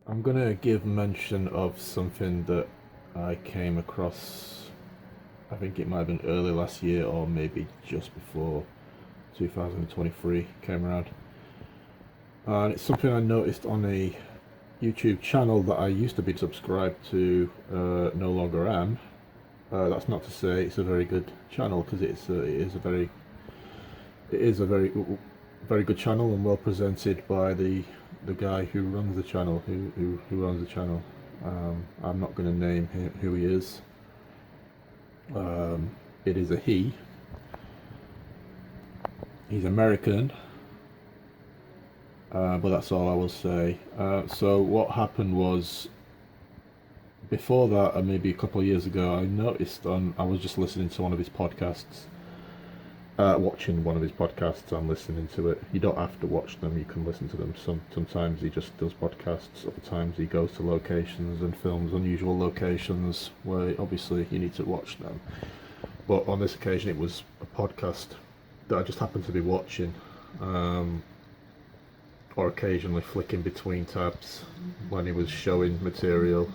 I'm gonna give mention of something that I came across. I think it might have been early last year or maybe just before 2023 came around. And it's something I noticed on a YouTube channel that I used to be subscribed to, no longer am. That's not to say it's a very good channel, because it is a very good channel and well presented by the guy who runs the channel, who runs the channel. I'm not going to name who he is. It is a he. He's American, but that's all I will say. So what happened was, before that, and maybe a couple of years ago, I was just listening to one of his podcasts, watching one of his podcasts and listening to it. You don't have to watch them; you can listen to them. Sometimes he just does podcasts. Other times he goes to locations and films unusual locations where obviously you need to watch them. But on this occasion, it was a podcast that I just happened to be watching, or occasionally flicking between tabs when he was showing material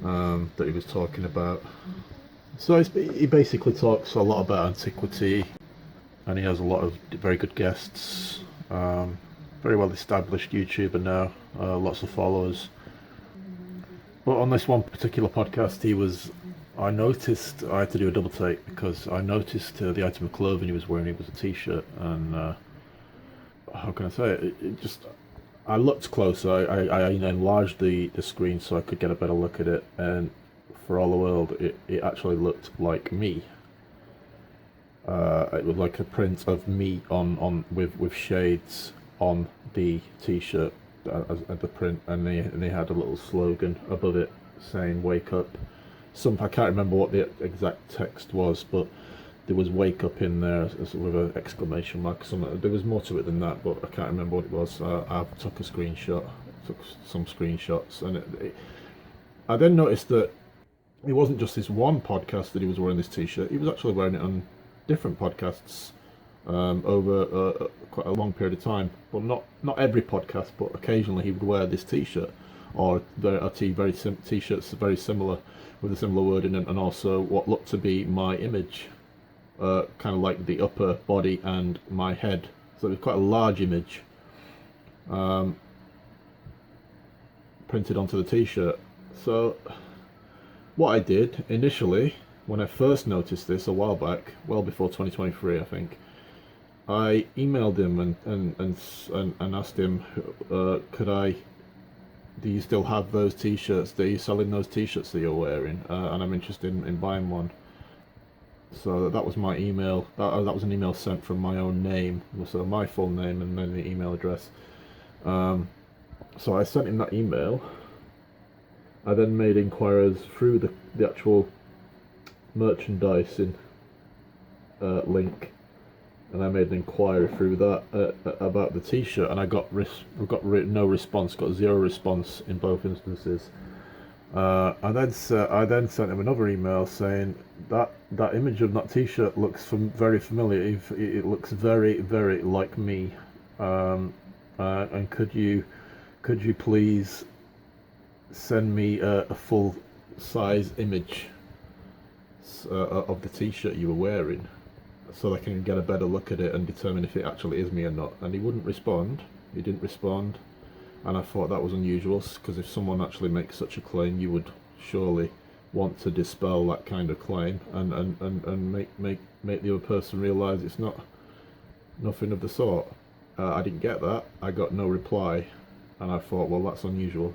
that he was talking about. So he basically talks a lot about antiquity, and he has a lot of very good guests. Very well established YouTuber now, lots of followers. But on this one particular podcast, I noticed I had to do a double take, because I noticed the item of clothing he was wearing. It was a t-shirt, and how can I say it? I looked closer. I enlarged the screen so I could get a better look at it, and for all the world, it actually looked like me. It was like a print of me on with shades on the t-shirt as the print, and they had a little slogan above it saying "Wake up." I can't remember what the exact text was, but there was "Wake up" in there with an exclamation mark. There was more to it than that, but I can't remember what it was. I took some screenshots, and I then noticed that it wasn't just this one podcast that he was wearing this t-shirt. He was actually wearing it on different podcasts over quite a long period of time. Well, not every podcast, but occasionally he would wear this t-shirt, or t-shirts very similar, with a similar wording, and also what looked to be my image, kind of like the upper body and my head. So it was quite a large image printed onto the t-shirt. So what I did initially, when I first noticed this a while back, well before 2023, I think, I emailed him and asked him, do you still have those t-shirts? Are you selling those t-shirts that you're wearing? And I'm interested in buying one. So that was my email. That was an email sent from my own name, so my full name and then the email address. So I sent him that email. I then made inquiries through the actual merchandising link, and I made an inquiry through that about the t-shirt, and I got no response, got zero response in both instances. I then sent him another email saying that image of that t-shirt looks very familiar. It looks very, very like me, and could you please send me a full size image of the t-shirt you were wearing, so I can get a better look at it and determine if it actually is me or not. And he wouldn't respond. He didn't respond, and I thought that was unusual, because if someone actually makes such a claim, you would surely want to dispel that kind of claim and make the other person realise it's nothing of the sort. I didn't get that. I got no reply, and I thought, well, that's unusual.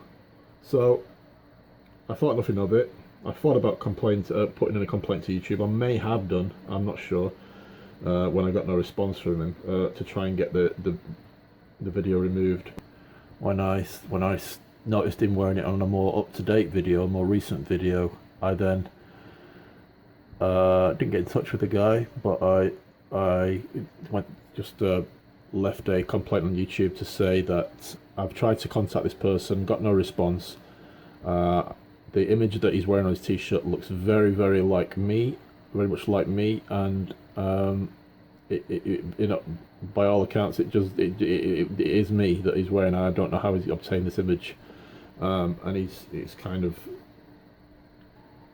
So I thought nothing of it. I thought about putting in a complaint to YouTube. I may have done, I'm not sure, when I got no response from him, to try and get the video removed. When I noticed him wearing it on a more up-to-date video, a more recent video, I then didn't get in touch with the guy, but I left a complaint on YouTube to say that I've tried to contact this person, got no response. The image that he's wearing on his t-shirt looks very, very like me, very much like me, and by all accounts, it is me that he's wearing. I don't know how he's obtained this image. And it's kind of,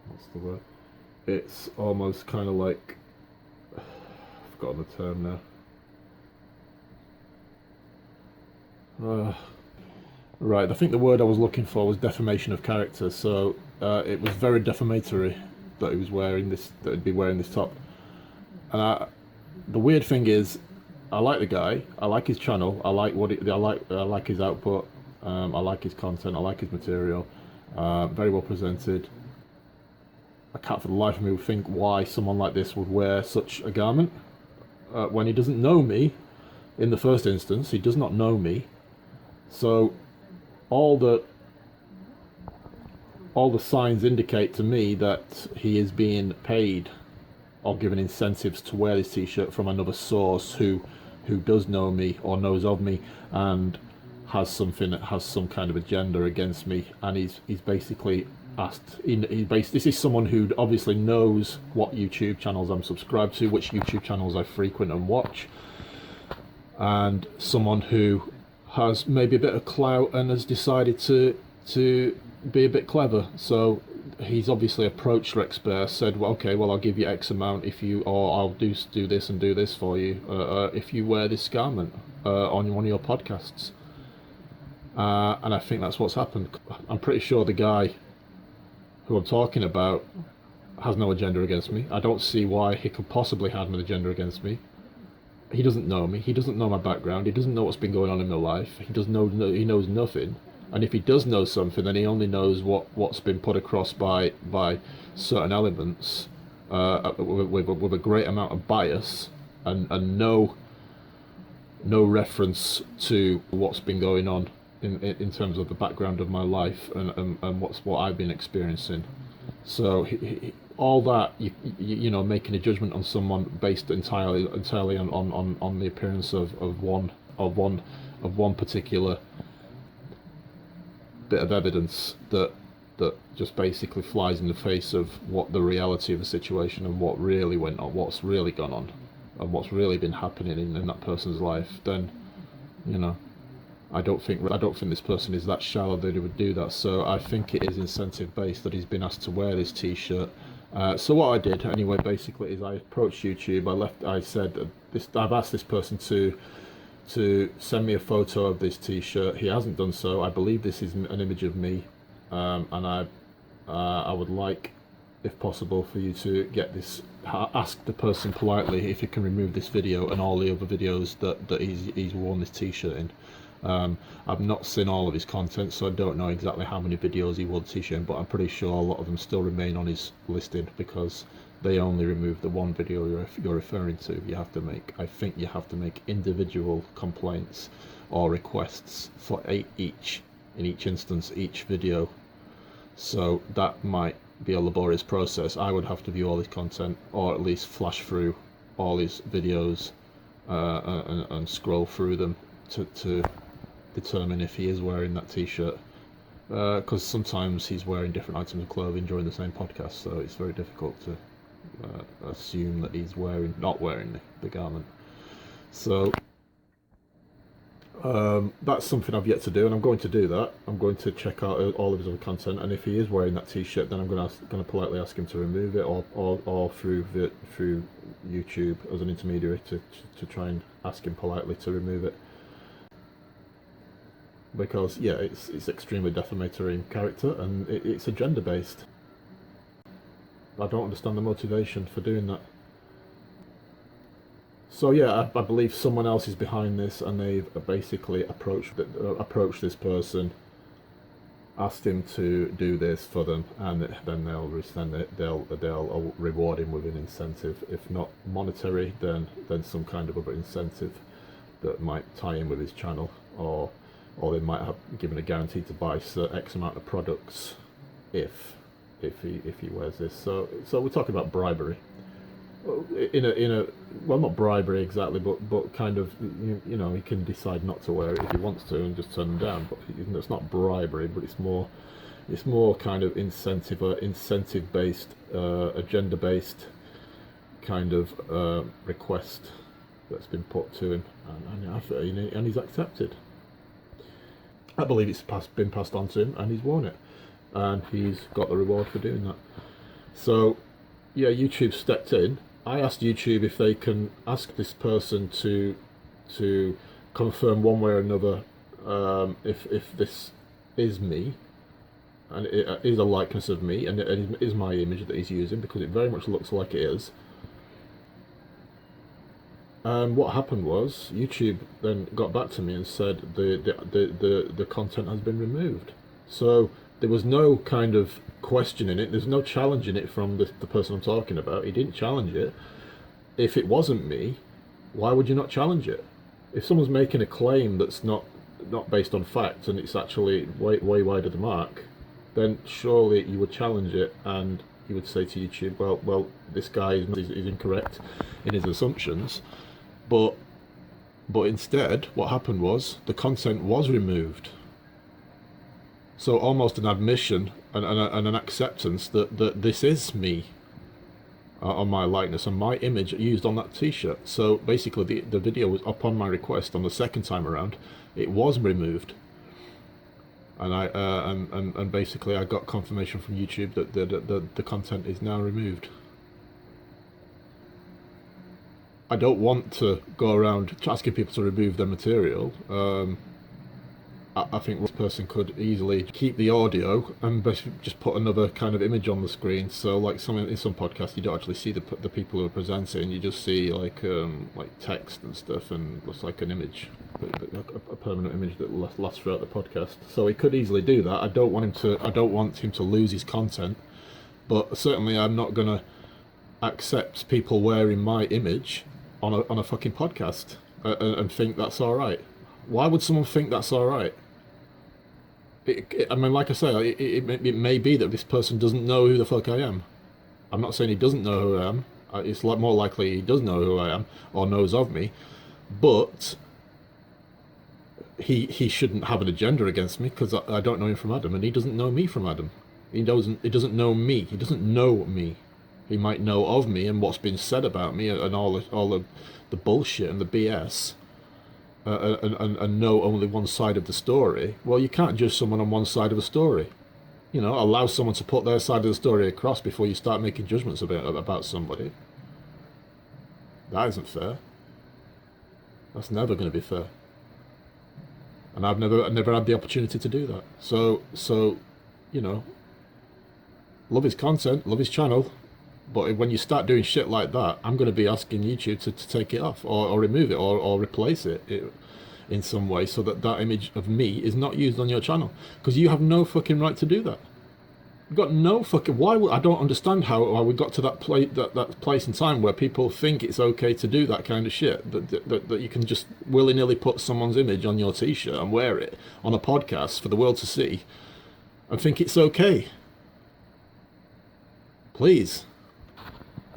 what's the word? It's almost kind of like, I've forgotten the term now. Right, I think the word I was looking for was defamation of character. So it was very defamatory that he was wearing this, that he'd be wearing this top. And the weird thing is, I like the guy. I like his channel. I like I like his output. I like his content. I like his material. Very well presented. I can't for the life of me think why someone like this would wear such a garment when he doesn't know me. In the first instance, he does not know me. So all the signs indicate to me that he is being paid or given incentives to wear this t-shirt from another source who does know me or knows of me and has some kind of agenda against me, and he's basically asked, this is someone who obviously knows what YouTube channels I'm subscribed to, which YouTube channels I frequent and watch, and someone who has maybe a bit of clout and has decided to be a bit clever. So he's obviously approached Rexbear, said, well, okay, well, I'll give you X amount if you, or I'll do this and do this for you if you wear this garment on one of your podcasts. And I think that's what's happened. I'm pretty sure the guy who I'm talking about has no agenda against me. I don't see why he could possibly have an agenda against me. He doesn't know me. He doesn't know my background. He doesn't know what's been going on in my life. He knows nothing. And if he does know something, then he only knows what's been put across by certain elements with a great amount of bias and no reference to what's been going on in terms of the background of my life and what I've been experiencing. So all that, you know, making a judgment on someone based entirely on the appearance of one particular bit of evidence that just basically flies in the face of what the reality of the situation and what really went on, what's really gone on, and what's really been happening in that person's life, then, you know, I don't think this person is that shallow that he would do that. So I think it is incentive based that he's been asked to wear this t-shirt. So what I did anyway, basically, is I approached YouTube. I said I've asked this person to send me a photo of this t-shirt. He hasn't done so. I believe this is an image of me, and I would like, if possible, for you to get this. Ask the person politely if he can remove this video and all the other videos that he's worn this t-shirt in. I've not seen all of his content, so I don't know exactly how many videos he wore the t-shirt in, but I'm pretty sure a lot of them still remain on his listing because they only remove the one video you're referring to. I think you have to make individual complaints or requests for in each instance, each video. So that might be a laborious process. I would have to view all his content, or at least flash through all his videos and scroll through them to determine if he is wearing that t-shirt, because sometimes he's wearing different items of clothing during the same podcast, so it's very difficult to assume that he's not wearing the garment. So that's something I've yet to do, and I'm going to do that. I'm going to check out all of his other content, and if he is wearing that t-shirt, then I'm going to politely ask him to remove it, or through YouTube as an intermediary to try and ask him politely to remove it. Because yeah, it's extremely defamatory in character, and it's agenda based. I don't understand the motivation for doing that. So yeah, I believe someone else is behind this, and they've basically approached this person, asked him to do this for them, and then they'll reward him with an incentive, if not monetary, then some kind of other incentive that might tie in with his channel, or they might have given a guarantee to buy X amount of products if he wears this. So we're talking about bribery. In a well, not bribery exactly, but kind of, you know, he can decide not to wear it if he wants to and just turn them down. But it's not bribery, but it's more kind of incentive based, agenda based kind of request that's been put to him, and he's accepted. I believe it's been passed on to him, and he's worn it, and he's got the reward for doing that. So, yeah, YouTube stepped in. I asked YouTube if they can ask this person to confirm one way or another if this is me, and it is a likeness of me, and it is my image that he's using, because it very much looks like it is. And what happened was YouTube then got back to me and said the content has been removed. So there was no kind of questioning it. There's no challenging it from the person I'm talking about. He didn't challenge it. If it wasn't me, why would you not challenge it? If someone's making a claim that's not based on facts, and it's actually way wide of the mark, then surely you would challenge it, and you would say to YouTube, well, this guy is incorrect in his assumptions. But instead, what happened was the content was removed. So almost an admission and an acceptance that this is me on my likeness and my image used on that T-shirt. So basically, the video was upon my request on the second time around. It was removed, and and basically I got confirmation from YouTube that the content is now removed. I don't want to go around asking people to remove their material. I think this person could easily keep the audio and just put another kind of image on the screen. So, like in some podcasts, you don't actually see the people who are presenting. You just see like text and stuff, and looks like an image, a permanent image that lasts throughout the podcast. So he could easily do that. I don't want him to lose his content, but certainly I'm not gonna accept people wearing my image on a fucking podcast and think that's all right. Why would someone think that's all right? I mean, like I say, it may be that this person doesn't know who the fuck I am. I'm not saying he doesn't know who I am. It's more likely he does know who I am or knows of me, but he shouldn't have an agenda against me, because I don't know him from Adam, and he doesn't know me from Adam. He doesn't know me. He doesn't know me. He might know of me and what's been said about me and all the bullshit and the BS, and know only one side of the story. Well, you can't judge someone on one side of a story. You know, allow someone to put their side of the story across before you start making judgments about somebody. That isn't fair. That's never going to be fair. And I've never had the opportunity to do that. So you know, love his content, love his channel. But when you start doing shit like that, I'm going to be asking YouTube to take it off or remove it or replace it in some way, so that image of me is not used on your channel. Because you have no fucking right to do that. You've got no fucking... I don't understand how we got to that place in time where people think it's okay to do that kind of shit. That you can just willy-nilly put someone's image on your T-shirt and wear it on a podcast for the world to see and think it's okay. Please.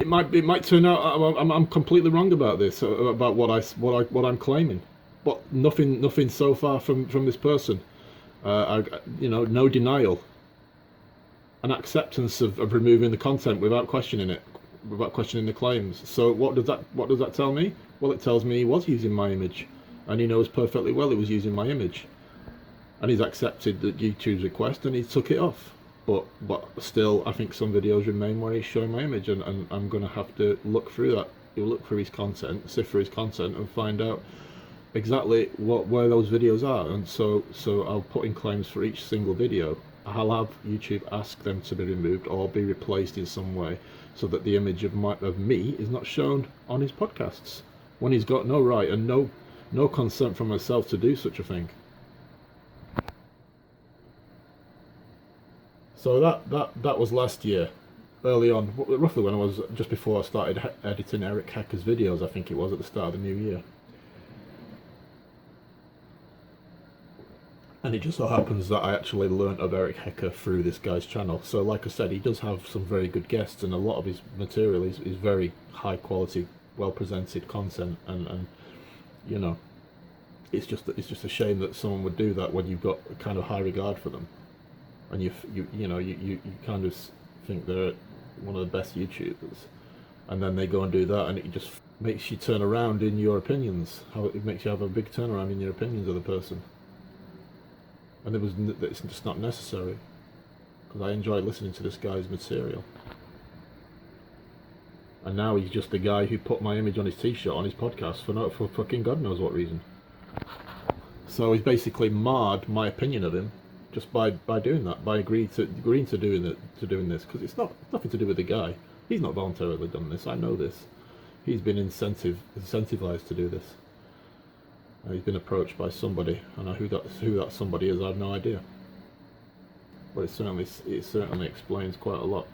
It might turn out I'm completely wrong about this, about what I'm claiming, but nothing so far from this person. No denial, an acceptance of removing the content without questioning it, without questioning the claims. So what does that tell me? Well, it tells me he was using my image, and he knows perfectly well he was using my image, and he's accepted YouTube's request and he took it off. But still, I think some videos remain where he's showing my image, and I'm going to have to look through that. You'll look through his content, sift through his content, and find out exactly where those videos are. And so I'll put in claims for each single video. I'll have YouTube ask them to be removed or be replaced in some way, so that the image of me is not shown on his podcasts, when he's got no right and no consent from myself to do such a thing. So that was last year, early on, roughly when I was just before I started editing Eric Hecker's videos. I think it was at the start of the new year. And it just so happens that I actually learnt of Eric Hecker through this guy's channel. So like I said, he does have some very good guests, and a lot of his material is very high quality, well presented content, and you know, it's just a shame that someone would do that when you've got a kind of high regard for them. And you kind of think they're one of the best YouTubers, and then they go and do that, and it just makes you turn around in your opinions. How it makes you have a big turnaround in your opinions of the person. and it's just not necessary, because I enjoy listening to this guy's material. And now he's just the guy who put my image on his t-shirt on his podcast for fucking God knows what reason. So he's basically marred my opinion of him just by doing that, by agreeing to doing this, because it's nothing to do with the guy. He's not voluntarily done this. I know this. He's been incentivized to do this. He's been approached by somebody, and who that somebody is, I have no idea. But it certainly explains quite a lot.